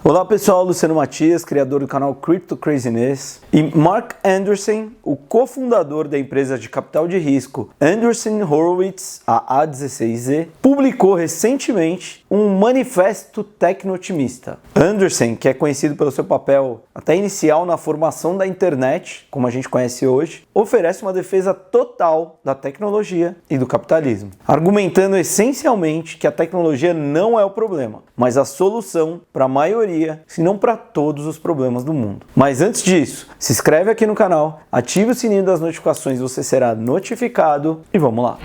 Olá pessoal, Luciano Matias, criador do canal Crypto Craziness, e Mark Andreessen, o cofundador da empresa de capital de risco Andreessen Horowitz, a A16Z, publicou recentemente um manifesto tecno-otimista. Andreessen, que é conhecido pelo seu papel até inicial na formação da internet, como a gente conhece hoje, oferece uma defesa total da tecnologia e do capitalismo, argumentando essencialmente que a tecnologia não é o problema, mas a solução para a maioria, se não para todos os problemas do mundo. Mas antes disso, se inscreve aqui no canal, ative o sininho das notificações, você será notificado e vamos lá!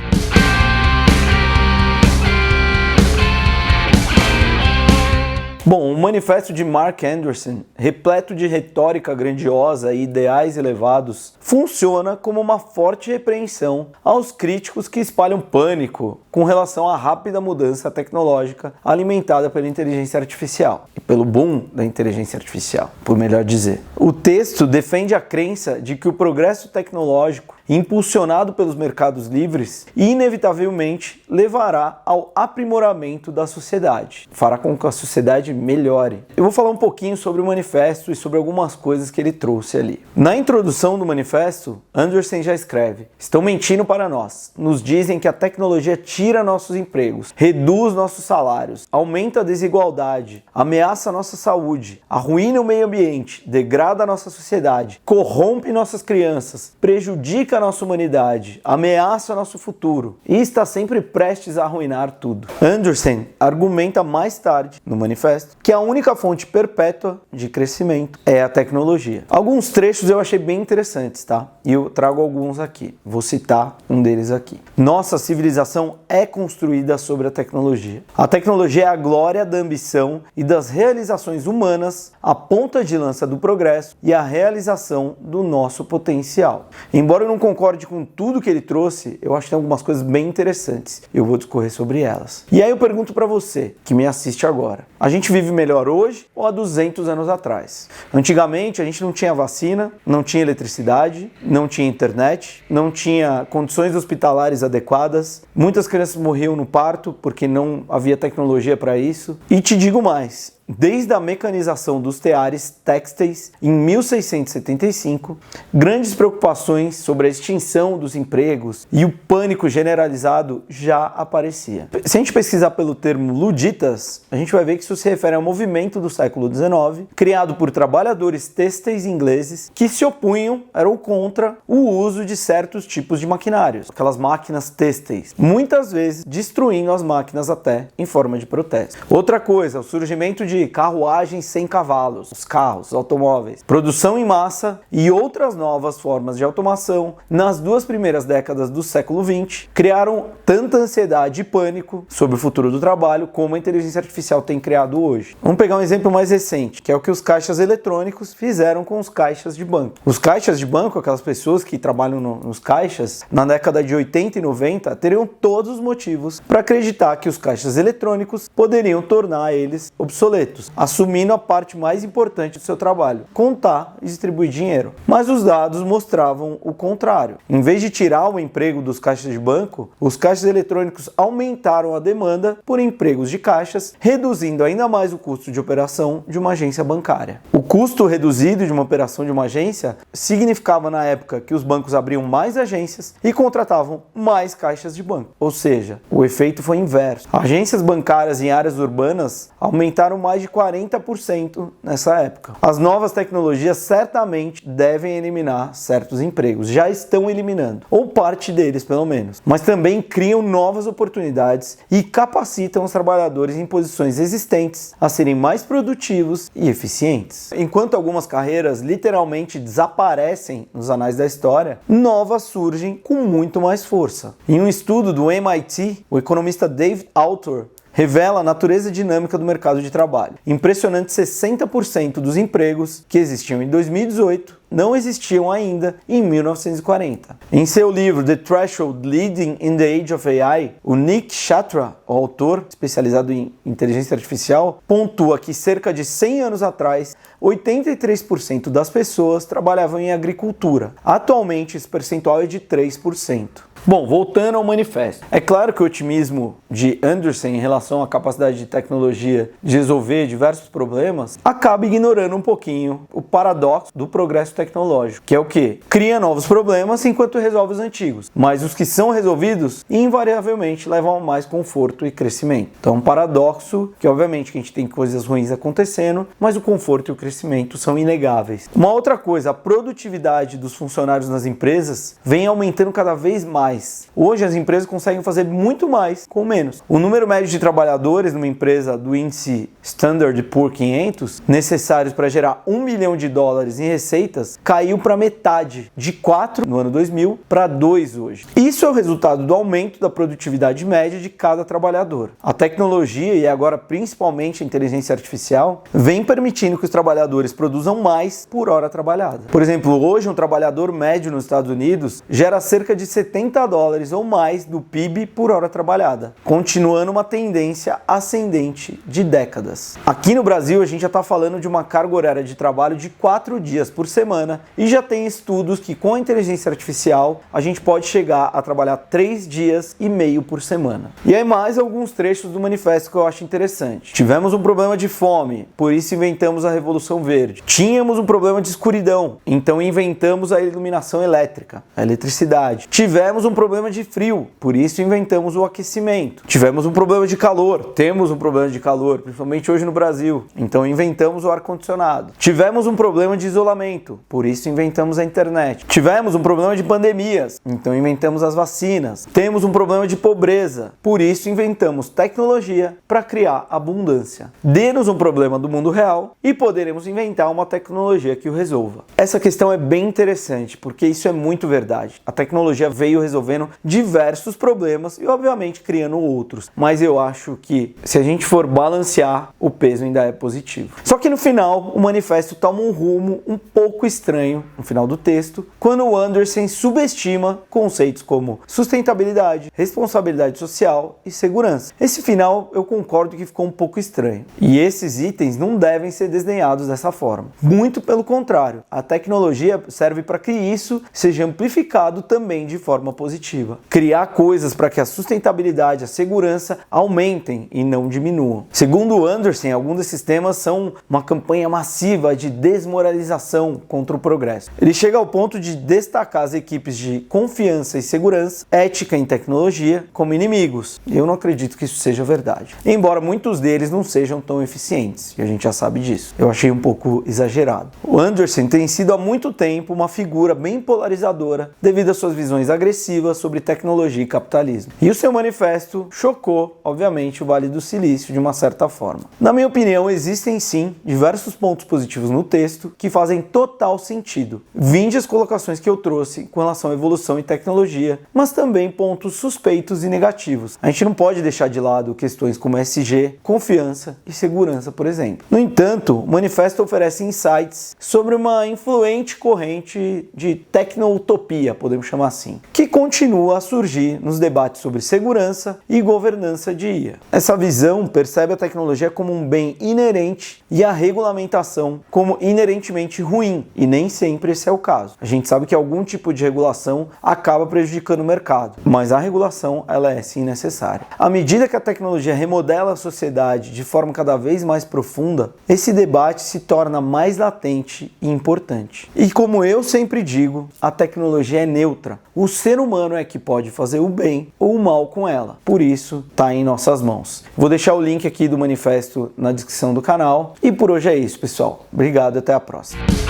Bom, o manifesto de Mark Andreessen, repleto de retórica grandiosa e ideais elevados, funciona como uma forte repreensão aos críticos que espalham pânico com relação à rápida mudança tecnológica alimentada pela inteligência artificial e pelo boom da inteligência artificial, por melhor dizer. O texto defende a crença de que o progresso tecnológico, impulsionado pelos mercados livres, inevitavelmente levará ao aprimoramento da sociedade, fará com que a sociedade melhore. Eu vou falar um pouquinho sobre o manifesto e sobre algumas coisas que ele trouxe ali. Na introdução do manifesto, Andreessen já escreve: estão mentindo para nós, nos dizem que a tecnologia tira nossos empregos, reduz nossos salários, aumenta a desigualdade, ameaça a nossa saúde, arruína o meio ambiente, degrada a nossa sociedade, corrompe nossas crianças, prejudica a nossa humanidade, ameaça nosso futuro e está sempre prestes a arruinar tudo. Andreessen argumenta mais tarde no manifesto que a única fonte perpétua de crescimento é a tecnologia. Alguns trechos eu achei bem interessantes, tá? E eu trago alguns aqui. Vou citar um deles aqui. Nossa civilização é construída sobre a tecnologia. A tecnologia é a glória da ambição e das realizações humanas, a ponta de lança do progresso e a realização do nosso potencial. Embora eu não concorde com tudo que ele trouxe, eu acho que tem algumas coisas bem interessantes. Eu vou discorrer sobre elas. E aí eu pergunto para você, que me assiste agora: a gente vive melhor hoje ou há 200 anos atrás? Antigamente a gente não tinha vacina, não tinha eletricidade, não tinha internet, não tinha condições hospitalares adequadas, muitas crianças morriam no parto porque não havia tecnologia para isso. E te digo mais, desde a mecanização dos teares têxteis em 1675, grandes preocupações sobre a extinção dos empregos e o pânico generalizado já aparecia. Se a gente pesquisar pelo termo luditas, a gente vai ver que isso se refere ao movimento do século XIX, criado por trabalhadores têxteis ingleses que se opunham, eram contra o uso de certos tipos de maquinários, aquelas máquinas têxteis, muitas vezes destruindo as máquinas até em forma de protesto. Outra coisa, o surgimento de carruagens sem cavalos, os carros, os automóveis, produção em massa e outras novas formas de automação nas duas primeiras décadas do século XX criaram tanta ansiedade e pânico sobre o futuro do trabalho como a inteligência artificial tem criado hoje. Vamos pegar um exemplo mais recente, que é o que os caixas eletrônicos fizeram com os caixas de banco. Os caixas de banco, aquelas pessoas que trabalham nos caixas, na década de 80 e 90, teriam todos os motivos para acreditar que os caixas eletrônicos poderiam tornar eles obsoletos, assumindo a parte mais importante do seu trabalho, contar e distribuir dinheiro. Mas os dados mostravam o contrário. Em vez de tirar o emprego dos caixas de banco, os caixas eletrônicos aumentaram a demanda por empregos de caixas, reduzindo ainda mais o custo de operação de uma agência bancária. O custo reduzido de uma operação de uma agência significava na época que os bancos abriam mais agências e contratavam mais caixas de banco. Ou seja, o efeito foi inverso. Agências bancárias em áreas urbanas aumentaram mais de 40% nessa época. As novas tecnologias certamente devem eliminar certos empregos, já estão eliminando, ou parte deles pelo menos, mas também criam novas oportunidades e capacitam os trabalhadores em posições existentes a serem mais produtivos e eficientes. Enquanto algumas carreiras literalmente desaparecem nos anais da história, novas surgem com muito mais força. Em um estudo do MIT, o economista David Autor revela a natureza dinâmica do mercado de trabalho. Impressionante, 60% dos empregos que existiam em 2018 não existiam ainda em 1940. Em seu livro The Threshold: Leading in the Age of AI, o Nick Chatra, o autor especializado em inteligência artificial, pontua que cerca de 100 anos atrás, 83% das pessoas trabalhavam em agricultura. Atualmente, esse percentual é de 3%. Bom, voltando ao manifesto. É claro que o otimismo de Anderson em relação à capacidade de tecnologia de resolver diversos problemas, acaba ignorando um pouquinho o paradoxo do progresso tecnológico, que é o quê? Cria novos problemas enquanto resolve os antigos, mas os que são resolvidos invariavelmente levam a mais conforto e crescimento. Então, um paradoxo que obviamente que a gente tem coisas ruins acontecendo, mas o conforto e o crescimento são inegáveis. Uma outra coisa, a produtividade dos funcionários nas empresas vem aumentando cada vez mais. Hoje as empresas conseguem fazer muito mais com menos. O número médio de trabalhadores numa empresa do índice Standard Poor's 500 necessários para gerar $1 milhão em receitas caiu para metade, de 4 no ano 2000 para 2 hoje. Isso é o resultado do aumento da produtividade média de cada trabalhador. A tecnologia e agora principalmente a inteligência artificial vem permitindo que os trabalhadores produzam mais por hora trabalhada. Por exemplo, hoje um trabalhador médio nos Estados Unidos gera cerca de $70 ou mais do PIB por hora trabalhada, continuando uma tendência ascendente de décadas. Aqui no Brasil a gente já está falando de uma carga horária de trabalho de 4 dias por semana e já tem estudos que com a inteligência artificial a gente pode chegar a trabalhar 3 dias e meio por semana. E aí mais alguns trechos do manifesto que eu acho interessante. Tivemos um problema de fome, por isso inventamos a Revolução Verde. Tínhamos um problema de escuridão, então inventamos a iluminação elétrica, a eletricidade. Tivemos um problema de frio, por isso inventamos o aquecimento. Tivemos um problema de calor, temos um problema de calor, principalmente hoje no Brasil, então inventamos o ar-condicionado. Tivemos um problema de isolamento, por isso inventamos a internet. Tivemos um problema de pandemias, então inventamos as vacinas. Temos um problema de pobreza, por isso inventamos tecnologia para criar abundância. Dê-nos um problema do mundo real e poderemos inventar uma tecnologia que o resolva. Essa questão é bem interessante, porque isso é muito verdade. A tecnologia veio resolvendo diversos problemas e obviamente criando outros, mas eu acho que se a gente for balancear, o peso ainda é positivo. Só que no final, o manifesto toma um rumo um pouco estranho no final do texto, quando o Anderson subestima conceitos como sustentabilidade, responsabilidade social e segurança. Esse final eu concordo que ficou um pouco estranho. E esses itens não devem ser desdenhados dessa forma. Muito pelo contrário, a tecnologia serve para que isso seja amplificado também de forma positiva. Criar coisas para que a sustentabilidade e a segurança aumentem e não diminuam. Segundo o Anderson, alguns desses temas são uma campanha massiva de desmoralização contra o progresso. Ele chega ao ponto de destacar as equipes de confiança e segurança, ética em tecnologia, como inimigos. Eu não acredito que isso seja verdade. Embora muitos deles não sejam tão eficientes, e a gente já sabe disso. Eu achei um pouco exagerado. O Anderson tem sido há muito tempo uma figura bem polarizadora devido às suas visões agressivas sobre tecnologia e capitalismo. E o seu manifesto chocou, obviamente, o Vale do Silício de uma certa forma. Na minha opinião, existem sim diversos pontos positivos no texto que fazem total sentido. Vinde as colocações que eu trouxe com relação à evolução e tecnologia, mas também pontos suspeitos e negativos. A gente não pode deixar de lado questões como SG, confiança e segurança, por exemplo. No entanto, o manifesto oferece insights sobre uma influente corrente de tecno-utopia, podemos chamar assim, que continua a surgir nos debates sobre segurança e governança de IA. Essa visão percebe a tecnologia como um bem inerente e a regulamentação como inerentemente ruim, e nem sempre esse é o caso. A gente sabe que algum tipo de regulação acaba prejudicando o mercado, mas a regulação ela é sim necessária. À medida que a tecnologia remodela a sociedade de forma cada vez mais profunda, esse debate se torna mais latente e importante. E como eu sempre digo, a tecnologia é neutra. O ser humano é que pode fazer o bem ou o mal com ela. Por isso, está em nossas mãos. Vou deixar o link aqui do manifesto na descrição do canal. E por hoje é isso, pessoal. Obrigado e até a próxima.